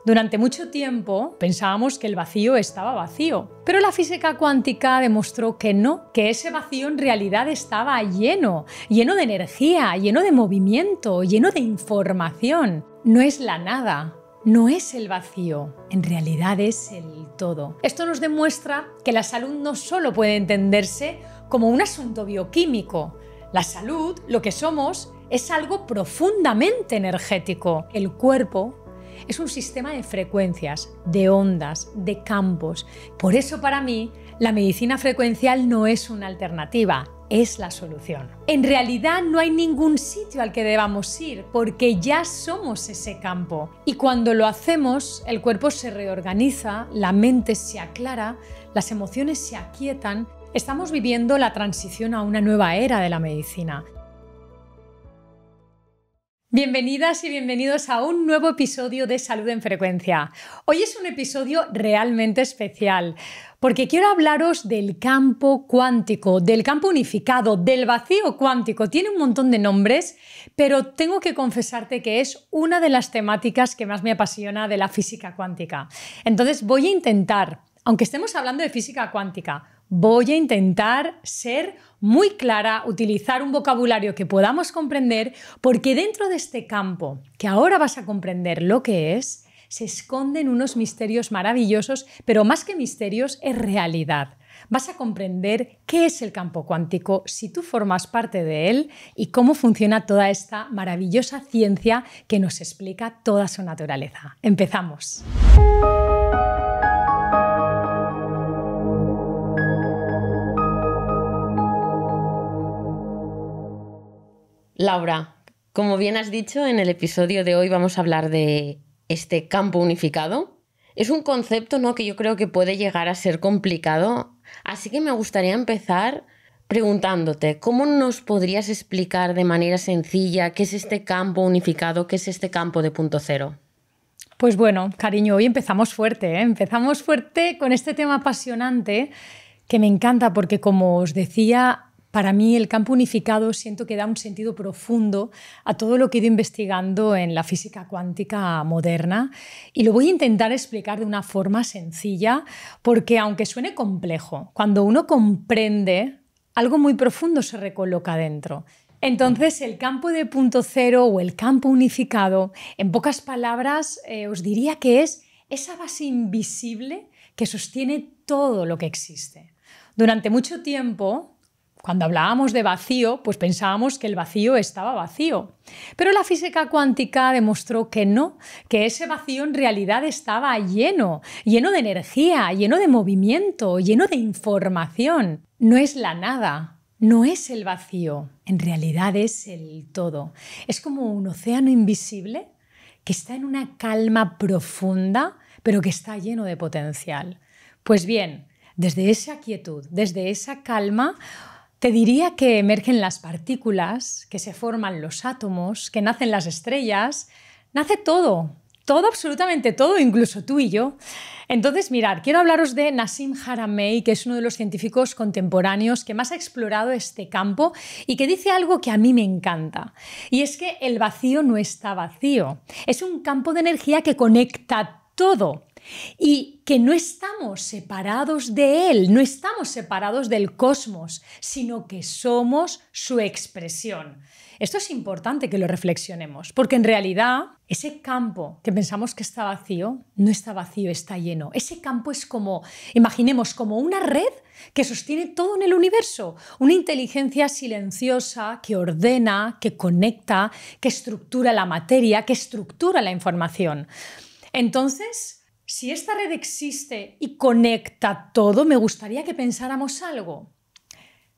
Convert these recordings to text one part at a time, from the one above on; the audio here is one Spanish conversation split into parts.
Durante mucho tiempo pensábamos que el vacío estaba vacío, pero la física cuántica demostró que no, que ese vacío en realidad estaba lleno de energía, lleno de movimiento, lleno de información. No es la nada, no es el vacío, en realidad es el todo. Esto nos demuestra que la salud no solo puede entenderse como un asunto bioquímico. La salud, lo que somos, es algo profundamente energético. El cuerpo es un sistema de frecuencias, de ondas, de campos. Por eso para mí la medicina frecuencial no es una alternativa, es la solución. En realidad no hay ningún sitio al que debamos ir porque ya somos ese campo. Y cuando lo hacemos, el cuerpo se reorganiza, la mente se aclara, las emociones se aquietan. Estamos viviendo la transición a una nueva era de la medicina. Bienvenidas y bienvenidos a un nuevo episodio de Salud en Frecuencia. Hoy es un episodio realmente especial porque quiero hablaros del campo cuántico, del campo unificado, del vacío cuántico. Tiene un montón de nombres, pero tengo que confesarte que es una de las temáticas que más me apasiona de la física cuántica. Entonces voy a intentar, aunque estemos hablando de física cuántica, voy a intentar ser muy clara, utilizar un vocabulario que podamos comprender, porque dentro de este campo, que ahora vas a comprender lo que es, se esconden unos misterios maravillosos, pero más que misterios es realidad. Vas a comprender qué es el campo cuántico si tú formas parte de él y cómo funciona toda esta maravillosa ciencia que nos explica toda su naturaleza. ¡Empezamos! Laura, como bien has dicho, en el episodio de hoy vamos a hablar de este campo unificado. Es un concepto, ¿no?, que yo creo que puede llegar a ser complicado, así que me gustaría empezar preguntándote, ¿cómo nos podrías explicar de manera sencilla qué es este campo unificado, qué es este campo de punto cero? Pues bueno, cariño, hoy empezamos fuerte, ¿eh? Empezamos fuerte con este tema apasionante que me encanta porque, como os decía, para mí el campo unificado siento que da un sentido profundo a todo lo que he ido investigando en la física cuántica moderna y lo voy a intentar explicar de una forma sencilla porque, aunque suene complejo, cuando uno comprende, algo muy profundo se recoloca dentro. Entonces, el campo de punto cero o el campo unificado, en pocas palabras, os diría que es esa base invisible que sostiene todo lo que existe. Durante mucho tiempo, cuando hablábamos de vacío, pues pensábamos que el vacío estaba vacío. Pero la física cuántica demostró que no, que ese vacío en realidad estaba lleno de energía, lleno de movimiento, lleno de información. No es la nada, no es el vacío, en realidad es el todo. Es como un océano invisible que está en una calma profunda, pero que está lleno de potencial. Pues bien, desde esa quietud, desde esa calma, te diría que emergen las partículas, que se forman los átomos, que nacen las estrellas, nace todo, absolutamente todo, incluso tú y yo. Entonces, mirad, quiero hablaros de Nassim Haramein, que es uno de los científicos contemporáneos que más ha explorado este campo y que dice algo que a mí me encanta. Y es que el vacío no está vacío, es un campo de energía que conecta todo. Y que no estamos separados de él, no estamos separados del cosmos, sino que somos su expresión. Esto es importante que lo reflexionemos, porque en realidad ese campo que pensamos que está vacío, no está vacío, está lleno. Ese campo es como, imaginemos, como una red que sostiene todo en el universo, una inteligencia silenciosa que ordena, que conecta, que estructura la materia, que estructura la información. Entonces, si esta red existe y conecta todo, me gustaría que pensáramos algo.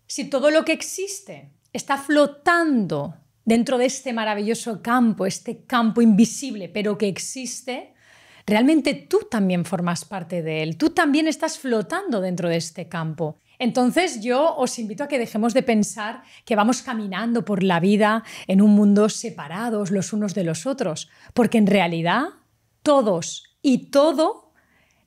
Si todo lo que existe está flotando dentro de este maravilloso campo, este campo invisible, pero que existe, realmente tú también formas parte de él, tú también estás flotando dentro de este campo. Entonces yo os invito a que dejemos de pensar que vamos caminando por la vida en un mundo separados los unos de los otros, porque en realidad todos y todo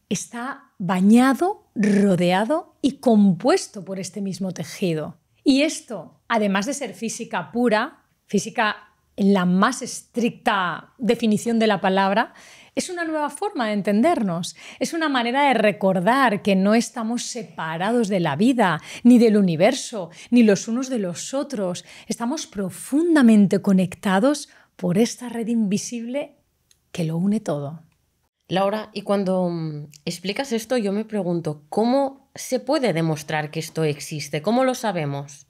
está bañado, rodeado y compuesto por este mismo tejido. Y esto, además de ser física pura, física en la más estricta definición de la palabra, es una nueva forma de entendernos. Es una manera de recordar que no estamos separados de la vida, ni del universo, ni los unos de los otros. Estamos profundamente conectados por esta red invisible que lo une todo. Laura, y cuando explicas esto, yo me pregunto, ¿cómo se puede demostrar que esto existe? ¿Cómo lo sabemos?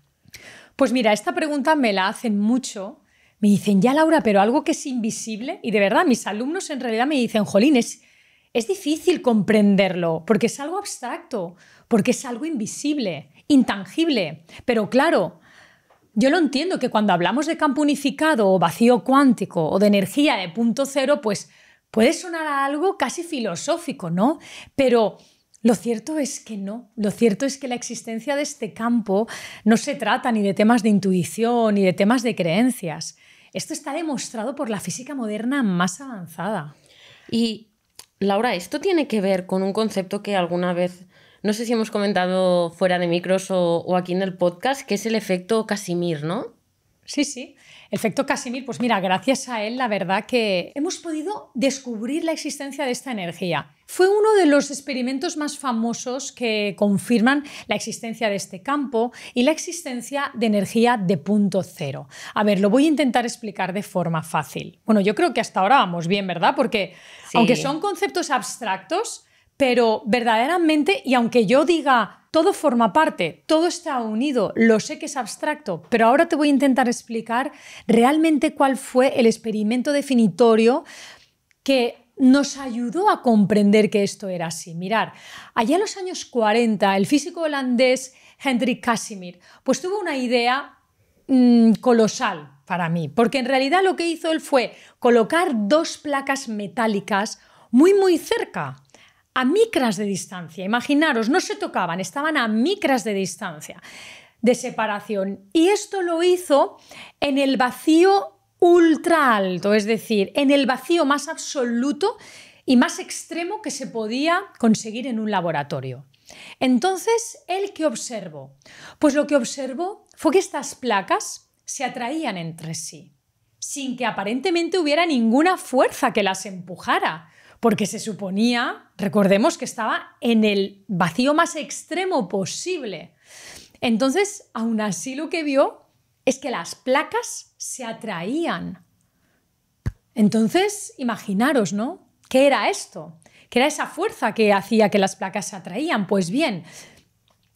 Pues mira, esta pregunta me la hacen mucho. Me dicen, ya Laura, pero algo que es invisible. Y de verdad, mis alumnos en realidad me dicen, jolín, es difícil comprenderlo porque es algo abstracto, porque es algo invisible, intangible. Pero claro, yo lo entiendo que cuando hablamos de campo unificado o vacío cuántico o de energía de punto cero, pues puede sonar a algo casi filosófico, ¿no? Pero lo cierto es que no. Lo cierto es que la existencia de este campo no se trata ni de temas de intuición ni de temas de creencias. Esto está demostrado por la física moderna más avanzada. Y, Laura, esto tiene que ver con un concepto que alguna vez, no sé si hemos comentado fuera de micros o aquí en el podcast, que es el efecto Casimir, ¿no? Sí, sí. El efecto Casimir, pues mira, gracias a él, la verdad que hemos podido descubrir la existencia de esta energía. Fue uno de los experimentos más famosos que confirman la existencia de este campo y la existencia de energía de punto cero. A ver, lo voy a intentar explicar de forma fácil. Bueno, yo creo que hasta ahora vamos bien, ¿verdad? Porque sí, aunque son conceptos abstractos, pero verdaderamente, y aunque yo diga todo forma parte, todo está unido, lo sé que es abstracto, pero ahora te voy a intentar explicar realmente cuál fue el experimento definitorio que nos ayudó a comprender que esto era así. Mirar, allá en los años 40, el físico holandés Hendrik Casimir pues tuvo una idea colosal para mí, porque en realidad lo que hizo él fue colocar dos placas metálicas muy cerca, a micras de distancia. Imaginaros, no se tocaban, estaban a micras de distancia, de separación. Y esto lo hizo en el vacío ultra alto, es decir, en el vacío más absoluto y más extremo que se podía conseguir en un laboratorio. Entonces, ¿él qué observó? Pues lo que observó fue que estas placas se atraían entre sí, sin que aparentemente hubiera ninguna fuerza que las empujara, porque se suponía, recordemos, que estaba en el vacío más extremo posible. Entonces, aún así lo que vio es que las placas se atraían. Entonces, imaginaros, ¿no? ¿Qué era esto? ¿Qué era esa fuerza que hacía que las placas se atraían? Pues bien,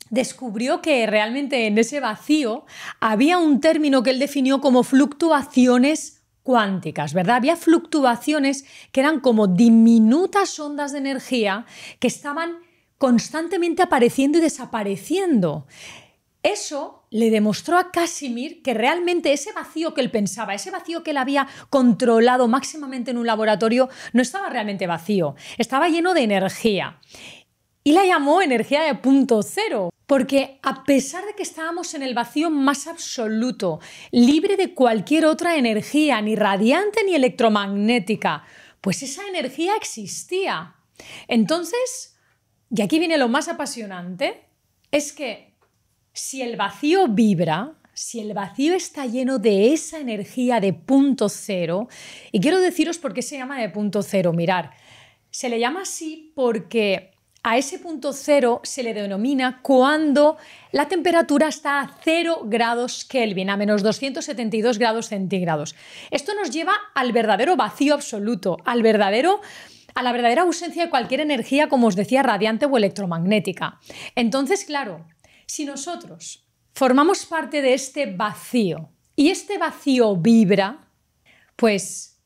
descubrió que realmente en ese vacío había un término que él definió como fluctuaciones cuánticas, ¿verdad? Había fluctuaciones que eran como diminutas ondas de energía que estaban constantemente apareciendo y desapareciendo. Eso le demostró a Casimir que realmente ese vacío que él pensaba, ese vacío que él había controlado máximamente en un laboratorio, no estaba realmente vacío, estaba lleno de energía. Y la llamó energía de punto cero, porque a pesar de que estábamos en el vacío más absoluto, libre de cualquier otra energía, ni radiante ni electromagnética, pues esa energía existía. Entonces, y aquí viene lo más apasionante, es que si el vacío vibra, si el vacío está lleno de esa energía de punto cero, y quiero deciros por qué se llama de punto cero, mirad, se le llama así porque a ese punto cero se le denomina cuando la temperatura está a 0 grados Kelvin, a menos 272 grados centígrados. Esto nos lleva al verdadero vacío absoluto, a la verdadera ausencia de cualquier energía, como os decía, radiante o electromagnética. Entonces, claro, si nosotros formamos parte de este vacío y este vacío vibra, pues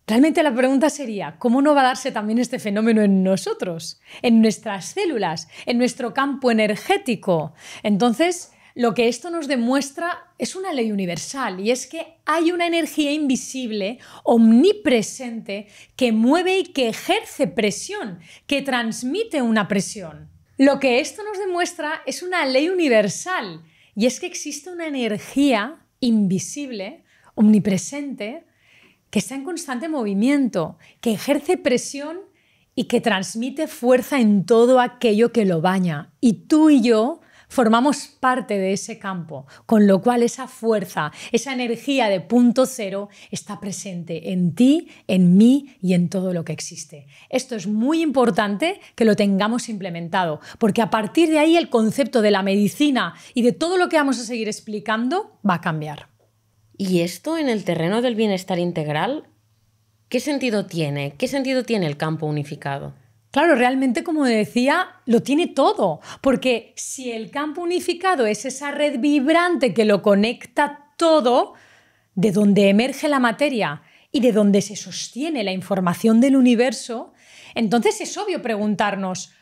realmente la pregunta sería, ¿cómo no va a darse también este fenómeno en nosotros, en nuestras células, en nuestro campo energético? Entonces, lo que esto nos demuestra es una ley universal, y es que hay una energía invisible, omnipresente, que mueve y que ejerce presión, que transmite una presión. Lo que esto nos demuestra es una ley universal, y es que existe una energía invisible, omnipresente, que está en constante movimiento, que ejerce presión y que transmite fuerza en todo aquello que lo baña. Y tú y yo formamos parte de ese campo, con lo cual esa fuerza, esa energía de punto cero está presente en ti, en mí y en todo lo que existe. Esto es muy importante que lo tengamos implementado, porque a partir de ahí el concepto de la medicina y de todo lo que vamos a seguir explicando va a cambiar. ¿Y esto en el terreno del bienestar integral? ¿Qué sentido tiene? ¿Qué sentido tiene el campo unificado? Claro, realmente, como decía, lo tiene todo, porque si el campo unificado es esa red vibrante que lo conecta todo, de donde emerge la materia y de donde se sostiene la información del universo, entonces es obvio preguntarnos,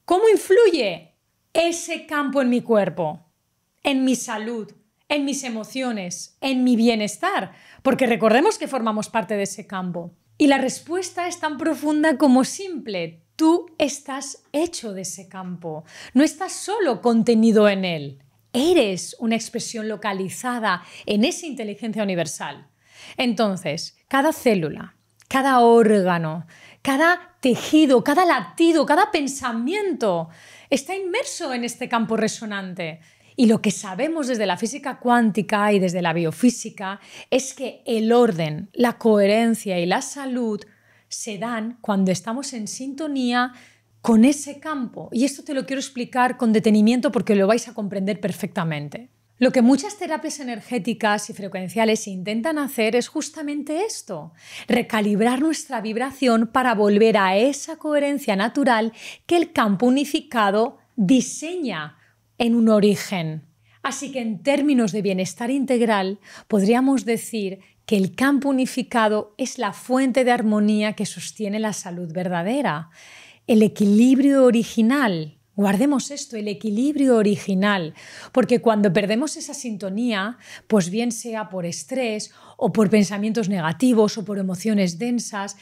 ¿cómo influye ese campo en mi cuerpo, en mi salud, en mis emociones, en mi bienestar? Porque recordemos que formamos parte de ese campo. Y la respuesta es tan profunda como simple. Tú estás hecho de ese campo. No estás solo contenido en él. Eres una expresión localizada en esa inteligencia universal. Entonces, cada célula, cada órgano, cada tejido, cada latido, cada pensamiento está inmerso en este campo resonante. Y lo que sabemos desde la física cuántica y desde la biofísica es que el orden, la coherencia y la salud se dan cuando estamos en sintonía con ese campo. Y esto te lo quiero explicar con detenimiento porque lo vais a comprender perfectamente. Lo que muchas terapias energéticas y frecuenciales intentan hacer es justamente esto, recalibrar nuestra vibración para volver a esa coherencia natural que el campo unificado diseña en un origen. Así que en términos de bienestar integral podríamos decir que el campo unificado es la fuente de armonía que sostiene la salud verdadera, el equilibrio original. Guardemos esto, el equilibrio original, porque cuando perdemos esa sintonía, pues bien sea por estrés o por pensamientos negativos o por emociones densas,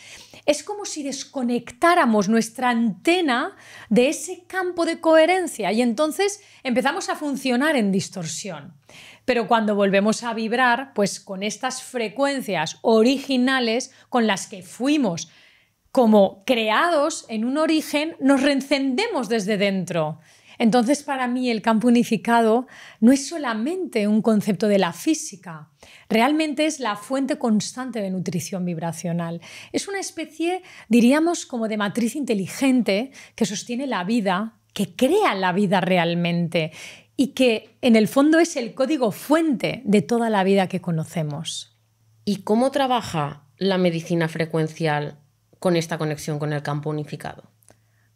es como si desconectáramos nuestra antena de ese campo de coherencia y entonces empezamos a funcionar en distorsión. Pero cuando volvemos a vibrar, pues con estas frecuencias originales con las que fuimos como creados en un origen, nos reencendemos desde dentro. Entonces, para mí, el campo unificado no es solamente un concepto de la física, realmente es la fuente constante de nutrición vibracional. Es una especie, diríamos, como de matriz inteligente que sostiene la vida, que crea la vida realmente y que, en el fondo, es el código fuente de toda la vida que conocemos. ¿Y cómo trabaja la medicina frecuencial con esta conexión con el campo unificado?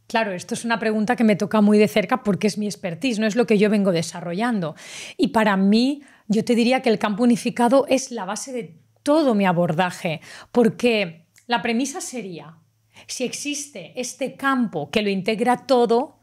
Claro, esto es una pregunta que me toca muy de cerca porque es mi expertise, no es lo que yo vengo desarrollando. Y para mí, yo te diría que el campo unificado es la base de todo mi abordaje, porque la premisa sería, si existe este campo que lo integra todo,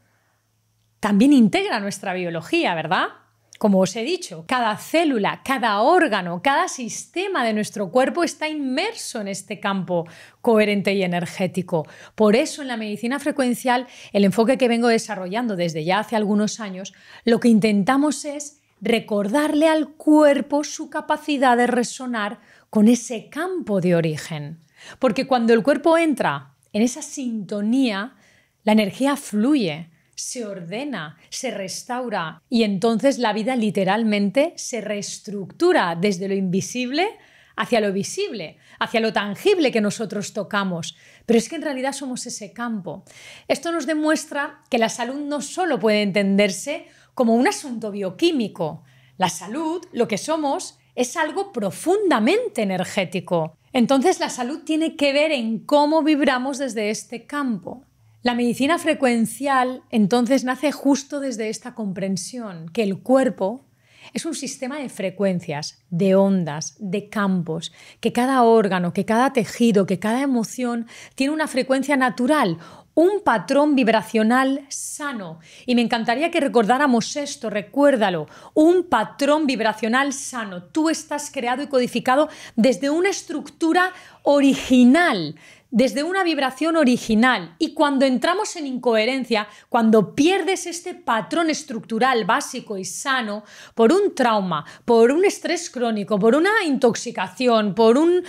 también integra nuestra biología, ¿verdad? Como os he dicho, cada célula, cada órgano, cada sistema de nuestro cuerpo está inmerso en este campo coherente y energético. Por eso, en la medicina frecuencial, el enfoque que vengo desarrollando desde ya hace algunos años, lo que intentamos es recordarle al cuerpo su capacidad de resonar con ese campo de origen. Porque cuando el cuerpo entra en esa sintonía, la energía fluye, se ordena, se restaura y entonces la vida literalmente se reestructura desde lo invisible hacia lo visible, hacia lo tangible que nosotros tocamos. Pero es que en realidad somos ese campo. Esto nos demuestra que la salud no solo puede entenderse como un asunto bioquímico. La salud, lo que somos, es algo profundamente energético. Entonces la salud tiene que ver en cómo vibramos desde este campo. La medicina frecuencial entonces nace justo desde esta comprensión, que el cuerpo es un sistema de frecuencias, de ondas, de campos, que cada órgano, que cada tejido, que cada emoción tiene una frecuencia natural, un patrón vibracional sano. Y me encantaría que recordáramos esto, recuérdalo, un patrón vibracional sano. Tú estás creado y codificado desde una estructura original, desde una vibración original, y cuando entramos en incoherencia, cuando pierdes este patrón estructural básico y sano por un trauma, por un estrés crónico, por una intoxicación, por un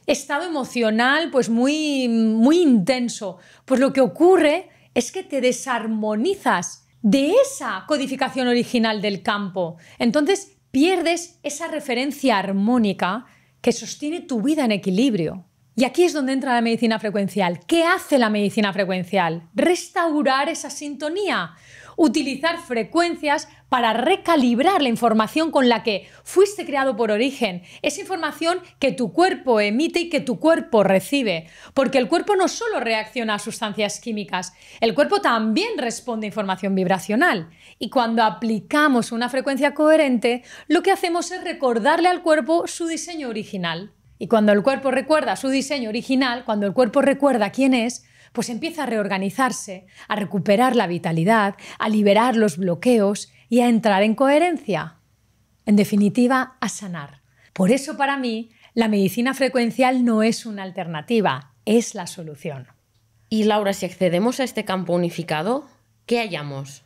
estado emocional pues muy intenso, pues lo que ocurre es que te desarmonizas de esa codificación original del campo. Entonces pierdes esa referencia armónica que sostiene tu vida en equilibrio. Y aquí es donde entra la medicina frecuencial. ¿Qué hace la medicina frecuencial? Restaurar esa sintonía. Utilizar frecuencias para recalibrar la información con la que fuiste creado por origen. Esa información que tu cuerpo emite y que tu cuerpo recibe. Porque el cuerpo no solo reacciona a sustancias químicas, el cuerpo también responde a información vibracional. Y cuando aplicamos una frecuencia coherente, lo que hacemos es recordarle al cuerpo su diseño original. Y cuando el cuerpo recuerda su diseño original, cuando el cuerpo recuerda quién es, pues empieza a reorganizarse, a recuperar la vitalidad, a liberar los bloqueos y a entrar en coherencia. En definitiva, a sanar. Por eso para mí, la medicina frecuencial no es una alternativa, es la solución. Y Laura, si accedemos a este campo unificado, ¿qué hallamos?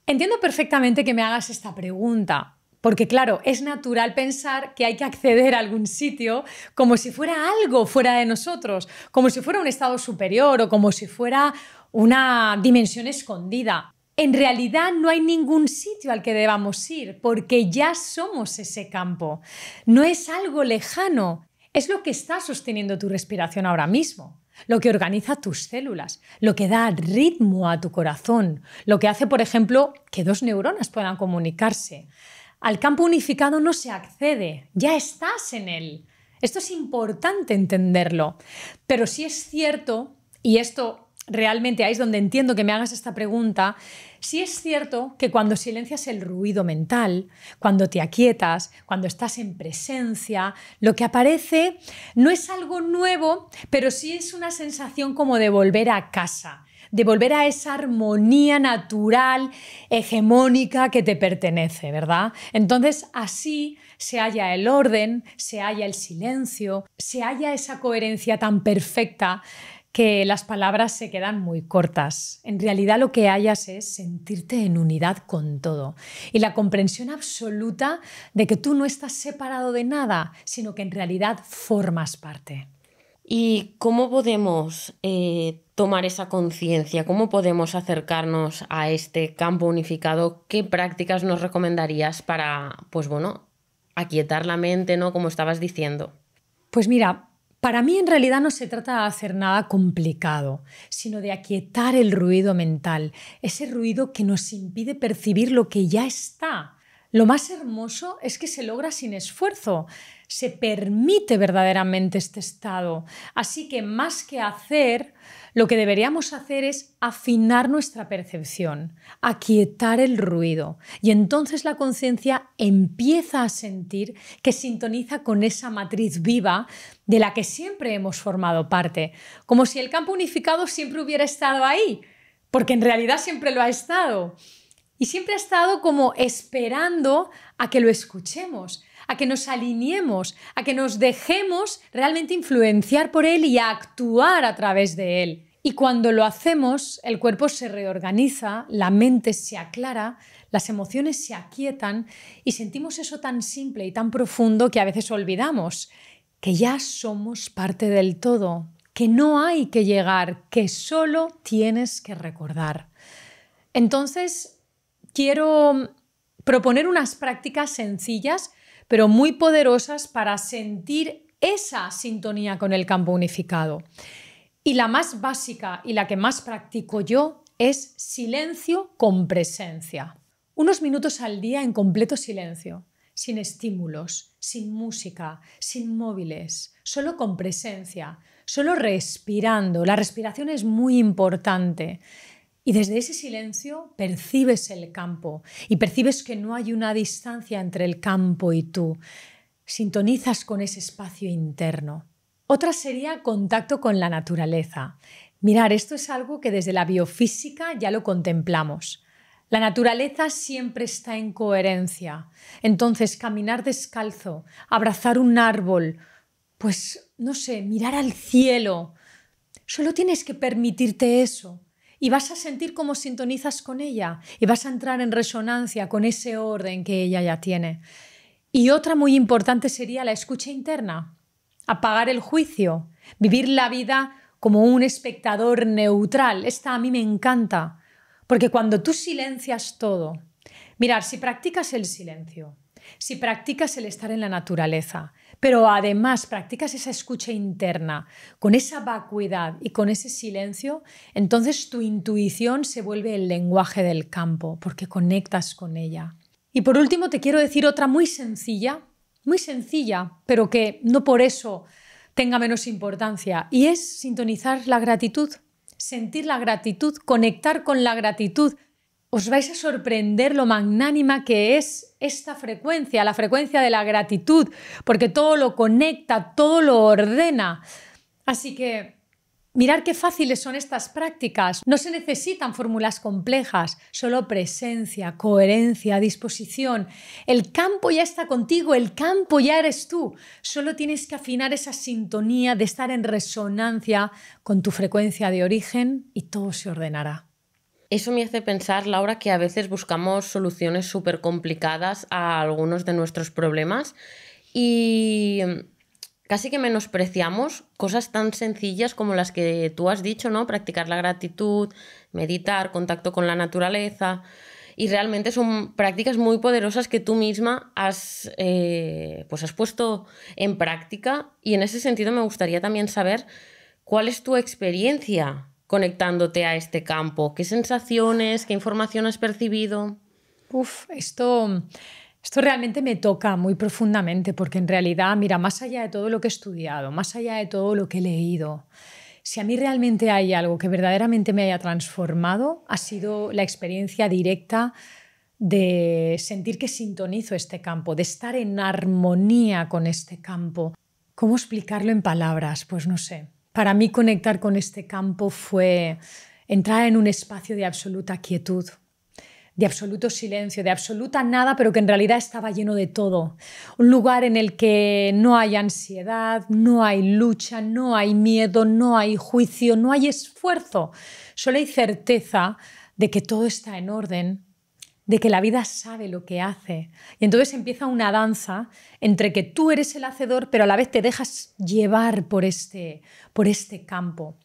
Entiendo perfectamente que me hagas esta pregunta. Porque claro, es natural pensar que hay que acceder a algún sitio como si fuera algo fuera de nosotros, como si fuera un estado superior o como si fuera una dimensión escondida. En realidad no hay ningún sitio al que debamos ir porque ya somos ese campo. No es algo lejano, es lo que está sosteniendo tu respiración ahora mismo. Lo que organiza tus células, lo que da ritmo a tu corazón, lo que hace, por ejemplo, que dos neuronas puedan comunicarse. Al campo unificado no se accede, ya estás en él. Esto es importante entenderlo. Pero sí es cierto, y esto realmente ahí es donde entiendo que me hagas esta pregunta, sí es cierto que cuando silencias el ruido mental, cuando te aquietas, cuando estás en presencia, lo que aparece no es algo nuevo, pero sí es una sensación como de volver a casa, de volver a esa armonía natural, hegemónica que te pertenece, ¿verdad? Entonces así se halla el orden, se halla el silencio, se halla esa coherencia tan perfecta que las palabras se quedan muy cortas. En realidad lo que hallas es sentirte en unidad con todo y la comprensión absoluta de que tú no estás separado de nada, sino que en realidad formas parte. ¿Y cómo podemos tomar esa conciencia? ¿Cómo podemos acercarnos a este campo unificado? ¿Qué prácticas nos recomendarías para, pues bueno, aquietar la mente, ¿no? Como estabas diciendo. Pues mira, para mí en realidad no se trata de hacer nada complicado, sino de aquietar el ruido mental, ese ruido que nos impide percibir lo que ya está. Lo más hermoso es que se logra sin esfuerzo, se permite verdaderamente este estado. Así que más que hacer, lo que deberíamos hacer es afinar nuestra percepción, aquietar el ruido. Y entonces la conciencia empieza a sentir que sintoniza con esa matriz viva de la que siempre hemos formado parte, como si el campo unificado siempre hubiera estado ahí, porque en realidad siempre lo ha estado. Y siempre ha estado como esperando a que lo escuchemos, a que nos alineemos, a que nos dejemos realmente influenciar por él y a actuar a través de él. Y cuando lo hacemos, el cuerpo se reorganiza, la mente se aclara, las emociones se aquietan y sentimos eso tan simple y tan profundo que a veces olvidamos, que ya somos parte del todo, que no hay que llegar, que solo tienes que recordar. Entonces, quiero proponer unas prácticas sencillas, pero muy poderosas para sentir esa sintonía con el campo unificado. Y la más básica y la que más practico yo es silencio con presencia. Unos minutos al día en completo silencio, sin estímulos, sin música, sin móviles, solo con presencia, solo respirando. La respiración es muy importante. Y desde ese silencio percibes el campo y percibes que no hay una distancia entre el campo y tú. Sintonizas con ese espacio interno. Otra sería contacto con la naturaleza. Mirar, esto es algo que desde la biofísica ya lo contemplamos. La naturaleza siempre está en coherencia. Entonces, caminar descalzo, abrazar un árbol, pues, no sé, mirar al cielo. Solo tienes que permitirte eso. Y vas a sentir cómo sintonizas con ella y vas a entrar en resonancia con ese orden que ella ya tiene. Y otra muy importante sería la escucha interna, apagar el juicio, vivir la vida como un espectador neutral. Esta a mí me encanta, Porque cuando tú silencias todo, mirar, si practicas el silencio, si practicas el estar en la naturaleza, pero además practicas esa escucha interna con esa vacuidad y con ese silencio, entonces tu intuición se vuelve el lenguaje del campo porque conectas con ella. Y por último te quiero decir otra muy sencilla, pero que no por eso tenga menos importancia, y es sintonizar la gratitud, sentir la gratitud, conectar con la gratitud. Os vais a sorprender lo magnánima que es esta frecuencia, la frecuencia de la gratitud, porque todo lo conecta, todo lo ordena. Así que mirad qué fáciles son estas prácticas. No se necesitan fórmulas complejas, solo presencia, coherencia, disposición. El campo ya está contigo, el campo ya eres tú. Solo tienes que afinar esa sintonía de estar en resonancia con tu frecuencia de origen y todo se ordenará. Eso me hace pensar, Laura, que a veces buscamos soluciones súper complicadas a algunos de nuestros problemas y casi que menospreciamos cosas tan sencillas como las que tú has dicho, ¿no? Practicar la gratitud, meditar, contacto con la naturaleza. Y realmente son prácticas muy poderosas que tú misma has puesto en práctica. Y en ese sentido me gustaría también saber cuál es tu experiencia conectándote a este campo. ¿Qué sensaciones, qué información has percibido? Esto realmente me toca muy profundamente porque en realidad, mira, más allá de todo lo que he estudiado, más allá de todo lo que he leído, si a mí realmente hay algo que verdaderamente me haya transformado, ha sido la experiencia directa de sentir que sintonizo este campo, de estar en armonía con este campo. ¿Cómo explicarlo en palabras? Pues no sé. Para mí conectar con este campo fue entrar en un espacio de absoluta quietud, de absoluto silencio, de absoluta nada, pero que en realidad estaba lleno de todo. Un lugar en el que no hay ansiedad, no hay lucha, no hay miedo, no hay juicio, no hay esfuerzo. Solo hay certeza de que todo está en orden, de que la vida sabe lo que hace. Y entonces empieza una danza entre que tú eres el hacedor, pero a la vez te dejas llevar por este campo.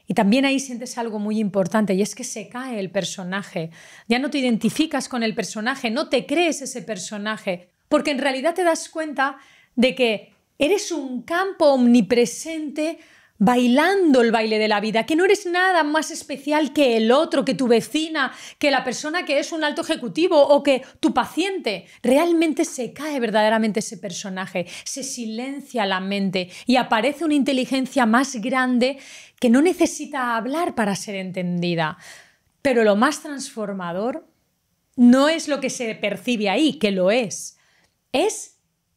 Y también ahí sientes algo muy importante, y es que se cae el personaje. Ya no te identificas con el personaje, no te crees ese personaje, porque en realidad te das cuenta de que eres un campo omnipresente bailando el baile de la vida, que no eres nada más especial que el otro, que tu vecina, que la persona que es un alto ejecutivo o que tu paciente. Realmente se cae verdaderamente ese personaje, se silencia la mente y aparece una inteligencia más grande que no necesita hablar para ser entendida. Pero lo más transformador no es lo que se percibe ahí, que lo es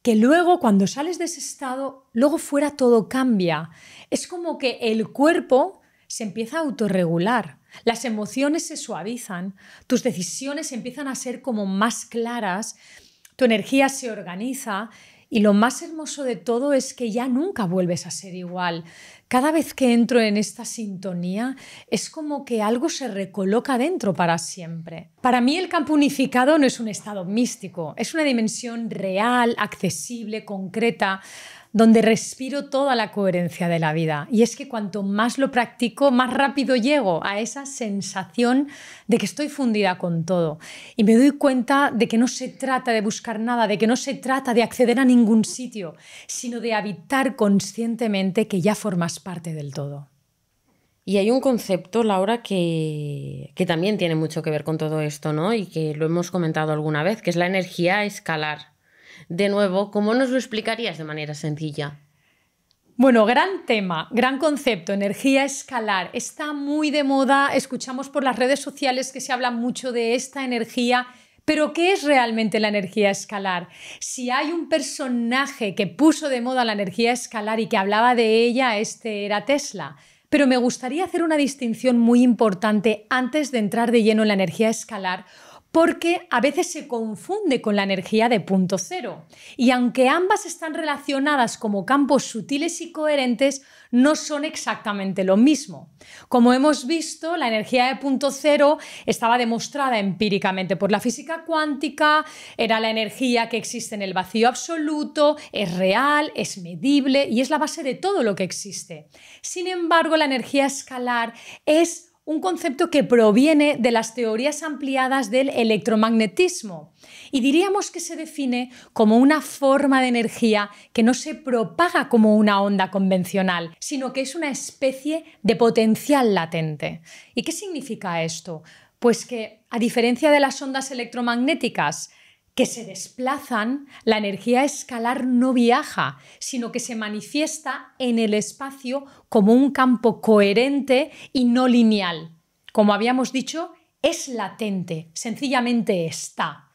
que luego cuando sales de ese estado, luego fuera todo cambia. Es como que el cuerpo se empieza a autorregular, las emociones se suavizan, tus decisiones empiezan a ser como más claras, tu energía se organiza y lo más hermoso de todo es que ya nunca vuelves a ser igual. Cada vez que entro en esta sintonía es como que algo se recoloca dentro para siempre. Para mí el campo unificado no es un estado místico, es una dimensión real, accesible, concreta, donde respiro toda la coherencia de la vida. Y es que cuanto más lo practico, más rápido llego a esa sensación de que estoy fundida con todo. Y me doy cuenta de que no se trata de buscar nada, de que no se trata de acceder a ningún sitio, sino de habitar conscientemente que ya formas parte del todo. Y hay un concepto, Laura, que también tiene mucho que ver con todo esto, ¿no? Y que lo hemos comentado alguna vez, que es la energía escalar. De nuevo, ¿cómo nos lo explicarías de manera sencilla? Bueno, gran tema, gran concepto, energía escalar. Está muy de moda, escuchamos por las redes sociales que se habla mucho de esta energía, pero ¿qué es realmente la energía escalar? Si hay un personaje que puso de moda la energía escalar y que hablaba de ella, este era Tesla. Pero me gustaría hacer una distinción muy importante antes de entrar de lleno en la energía escalar, porque a veces se confunde con la energía de punto cero. Y aunque ambas están relacionadas como campos sutiles y coherentes, no son exactamente lo mismo. Como hemos visto, la energía de punto cero estaba demostrada empíricamente por la física cuántica, era la energía que existe en el vacío absoluto, es real, es medible y es la base de todo lo que existe. Sin embargo, la energía escalar es un concepto que proviene de las teorías ampliadas del electromagnetismo y diríamos que se define como una forma de energía que no se propaga como una onda convencional, sino que es una especie de potencial latente. ¿Y qué significa esto? Pues que, a diferencia de las ondas electromagnéticas que se desplazan, la energía escalar no viaja, sino que se manifiesta en el espacio como un campo coherente y no lineal. Como habíamos dicho, es latente, sencillamente está.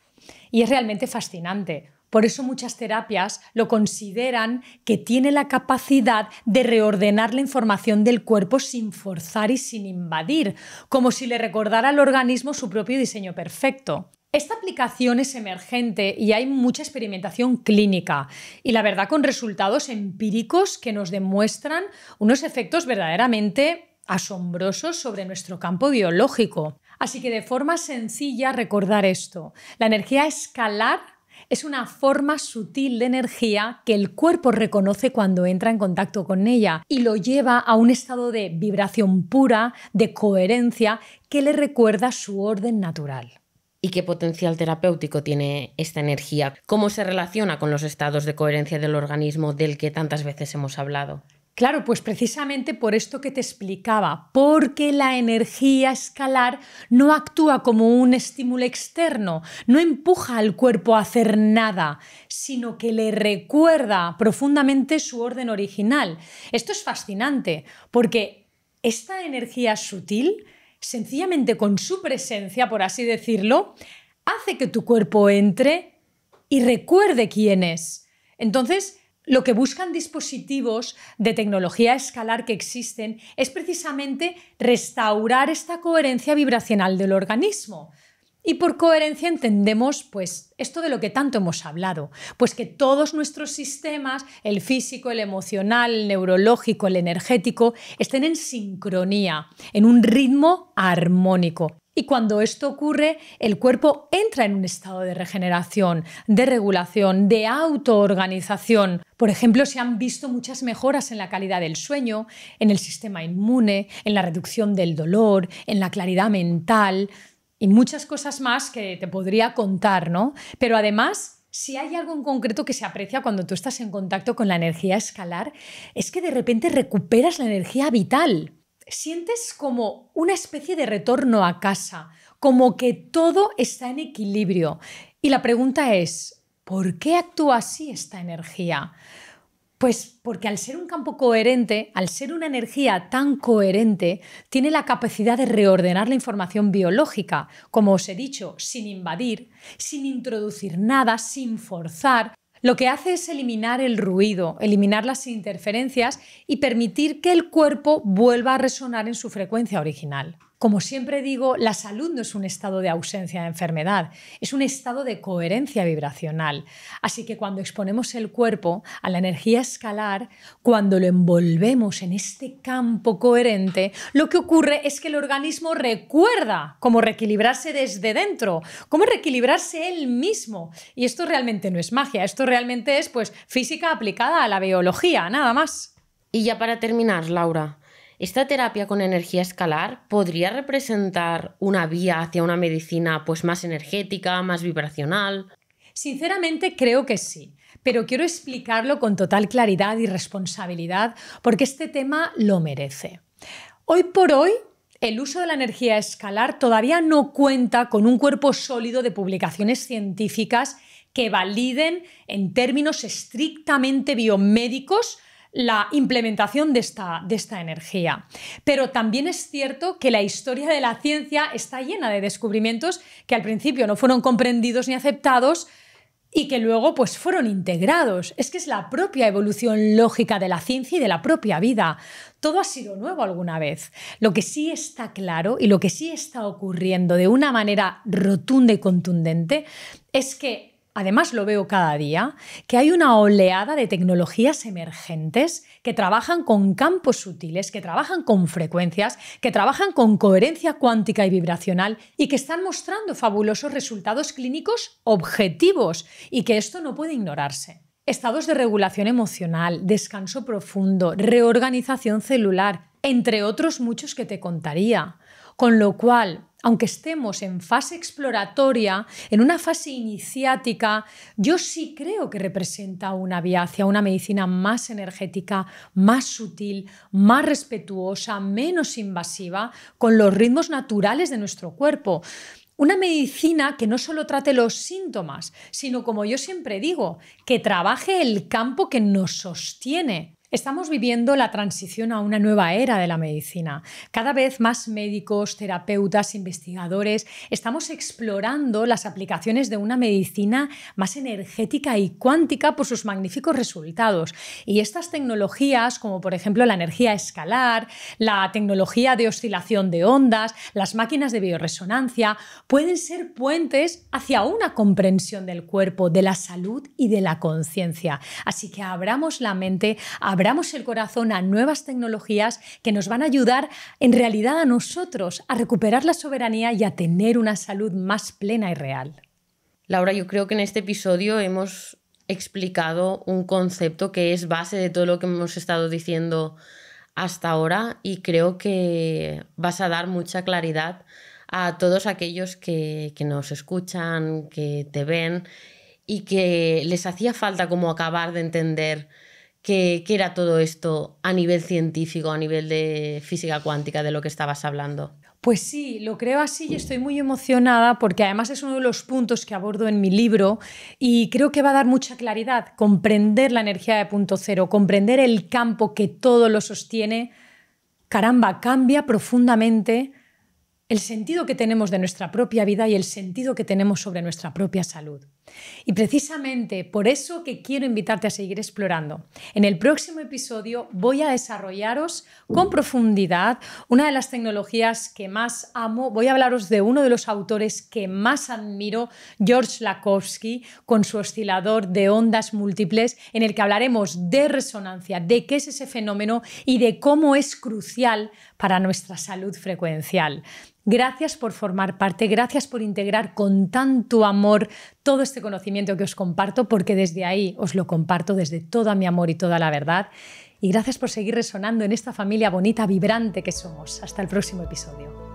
Y es realmente fascinante. Por eso muchas terapias lo consideran que tiene la capacidad de reordenar la información del cuerpo sin forzar y sin invadir, como si le recordara al organismo su propio diseño perfecto. Esta aplicación es emergente y hay mucha experimentación clínica y la verdad con resultados empíricos que nos demuestran unos efectos verdaderamente asombrosos sobre nuestro campo biológico. Así que de forma sencilla recordar esto. La energía escalar es una forma sutil de energía que el cuerpo reconoce cuando entra en contacto con ella y lo lleva a un estado de vibración pura, de coherencia, que le recuerda su orden natural. ¿Y qué potencial terapéutico tiene esta energía? ¿Cómo se relaciona con los estados de coherencia del organismo del que tantas veces hemos hablado? Claro, pues precisamente por esto que te explicaba, porque la energía escalar no actúa como un estímulo externo, no empuja al cuerpo a hacer nada, sino que le recuerda profundamente su orden original. Esto es fascinante, porque esta energía sutil, sencillamente con su presencia, por así decirlo, hace que tu cuerpo entre y recuerde quién es. Entonces, lo que buscan dispositivos de tecnología escalar que existen es precisamente restaurar esta coherencia vibracional del organismo. Y por coherencia entendemos pues esto de lo que tanto hemos hablado, pues que todos nuestros sistemas, el físico, el emocional, el neurológico, el energético, estén en sincronía, en un ritmo armónico. Y cuando esto ocurre, el cuerpo entra en un estado de regeneración, de regulación, de autoorganización. Por ejemplo, se han visto muchas mejoras en la calidad del sueño, en el sistema inmune, en la reducción del dolor, en la claridad mental y muchas cosas más que te podría contar, ¿no? Pero además, si hay algo en concreto que se aprecia cuando tú estás en contacto con la energía escalar, es que de repente recuperas la energía vital. Sientes como una especie de retorno a casa, como que todo está en equilibrio. Y la pregunta es, ¿por qué actúa así esta energía? Pues porque al ser un campo coherente, al ser una energía tan coherente, tiene la capacidad de reordenar la información biológica, como os he dicho, sin invadir, sin introducir nada, sin forzar. Lo que hace es eliminar el ruido, eliminar las interferencias y permitir que el cuerpo vuelva a resonar en su frecuencia original. Como siempre digo, la salud no es un estado de ausencia de enfermedad, es un estado de coherencia vibracional. Así que cuando exponemos el cuerpo a la energía escalar, cuando lo envolvemos en este campo coherente, lo que ocurre es que el organismo recuerda cómo reequilibrarse desde dentro, cómo reequilibrarse él mismo. Y esto realmente no es magia, esto realmente es pues física aplicada a la biología, nada más. Y ya para terminar, Laura, ¿esta terapia con energía escalar podría representar una vía hacia una medicina pues más energética, más vibracional? Sinceramente creo que sí, pero quiero explicarlo con total claridad y responsabilidad porque este tema lo merece. Hoy por hoy, el uso de la energía escalar todavía no cuenta con un cuerpo sólido de publicaciones científicas que validen en términos estrictamente biomédicos la implementación de esta energía. Pero también es cierto que la historia de la ciencia está llena de descubrimientos que al principio no fueron comprendidos ni aceptados y que luego pues fueron integrados. Es que es la propia evolución lógica de la ciencia y de la propia vida. Todo ha sido nuevo alguna vez. Lo que sí está claro y lo que sí está ocurriendo de una manera rotunda y contundente es que además lo veo cada día, que hay una oleada de tecnologías emergentes que trabajan con campos sutiles, que trabajan con frecuencias, que trabajan con coherencia cuántica y vibracional y que están mostrando fabulosos resultados clínicos objetivos y que esto no puede ignorarse. Estados de regulación emocional, descanso profundo, reorganización celular, entre otros muchos que te contaría. Con lo cual, aunque estemos en fase exploratoria, en una fase iniciática, yo sí creo que representa una vía hacia una medicina más energética, más sutil, más respetuosa, menos invasiva, con los ritmos naturales de nuestro cuerpo. Una medicina que no solo trate los síntomas, sino, como yo siempre digo, que trabaje el campo que nos sostiene. Estamos viviendo la transición a una nueva era de la medicina. Cada vez más médicos, terapeutas, investigadores estamos explorando las aplicaciones de una medicina más energética y cuántica por sus magníficos resultados. Y estas tecnologías, como por ejemplo la energía escalar, la tecnología de oscilación de ondas, las máquinas de bioresonancia, pueden ser puentes hacia una comprensión del cuerpo, de la salud y de la conciencia. Así que abramos la mente, abramos el corazón a nuevas tecnologías que nos van a ayudar en realidad a nosotros a recuperar la soberanía y a tener una salud más plena y real. Laura, yo creo que en este episodio hemos explicado un concepto que es base de todo lo que hemos estado diciendo hasta ahora y creo que vas a dar mucha claridad a todos aquellos que nos escuchan, que te ven y que les hacía falta como acabar de entender qué era todo esto a nivel científico, a nivel de física cuántica, de lo que estabas hablando. Pues sí, lo creo así y estoy muy emocionada porque además es uno de los puntos que abordo en mi libro y creo que va a dar mucha claridad. Comprender la energía de punto cero, comprender el campo que todo lo sostiene, caramba, cambia profundamente el sentido que tenemos de nuestra propia vida y el sentido que tenemos sobre nuestra propia salud. Y precisamente por eso que quiero invitarte a seguir explorando. En el próximo episodio voy a desarrollaros con profundidad una de las tecnologías que más amo. Voy a hablaros de uno de los autores que más admiro, George Lakhovsky, con su oscilador de ondas múltiples, en el que hablaremos de resonancia, de qué es ese fenómeno y de cómo es crucial para nuestra salud frecuencial. Gracias por formar parte, gracias por integrar con tanto amor todo este conocimiento que os comparto, porque desde ahí os lo comparto desde todo mi amor y toda la verdad. Y gracias por seguir resonando en esta familia bonita, vibrante que somos. Hasta el próximo episodio.